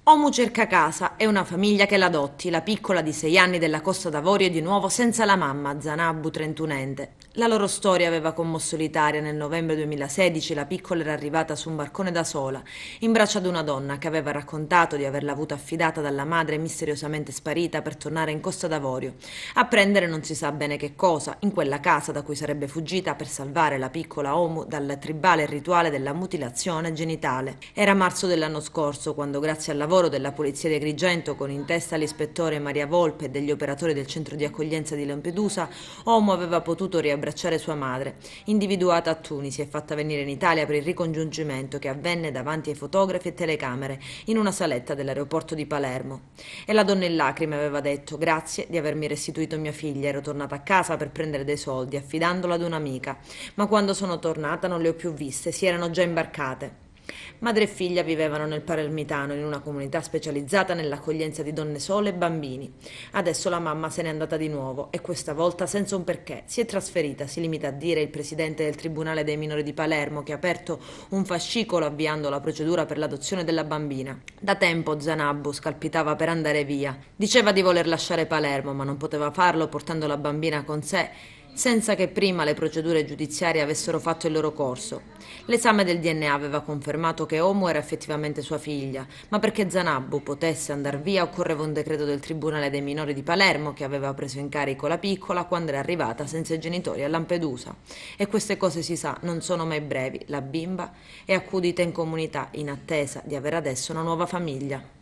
Omu cerca casa e una famiglia che l'adotti. La piccola di 6 anni della Costa d'Avorio è di nuovo senza la mamma, Zanabu, 31enne. La loro storia aveva commosso l'Italia. Nel novembre 2016 la piccola era arrivata su un barcone da sola, in braccio ad una donna che aveva raccontato di averla avuta affidata dalla madre misteriosamente sparita per tornare in Costa d'Avorio, a prendere non si sa bene che cosa, in quella casa da cui sarebbe fuggita per salvare la piccola Omu dal tribale rituale della mutilazione genitale. Era marzo dell'anno scorso quando, grazie al lavoro della Polizia di Agrigento, con in testa l'ispettore Maria Volpe e degli operatori del centro di accoglienza di Lampedusa, Omu aveva potuto riabbracciare sua madre, individuata a Tunisi e fatta venire in Italia per il ricongiungimento che avvenne davanti ai fotografi e telecamere in una saletta dell'aeroporto di Palermo. E la donna in lacrime aveva detto: «Grazie di avermi restituito mia figlia, ero tornata a casa per prendere dei soldi, affidandola ad un'amica, ma quando sono tornata non le ho più viste, si erano già imbarcate». Madre e figlia vivevano nel Palermitano, in una comunità specializzata nell'accoglienza di donne sole e bambini. Adesso la mamma se n'è andata di nuovo e questa volta senza un perché. Si è trasferita, si limita a dire il presidente del Tribunale dei minori di Palermo, che ha aperto un fascicolo avviando la procedura per l'adozione della bambina. Da tempo Zanabu scalpitava per andare via. Diceva di voler lasciare Palermo, ma non poteva farlo portando la bambina con sé senza che prima le procedure giudiziarie avessero fatto il loro corso. L'esame del DNA aveva confermato che Omu era effettivamente sua figlia, ma perché Zanabu potesse andar via occorreva un decreto del Tribunale dei minori di Palermo che aveva preso in carico la piccola quando era arrivata senza i genitori a Lampedusa. E queste cose, si sa, non sono mai brevi. La bimba è accudita in comunità in attesa di avere adesso una nuova famiglia.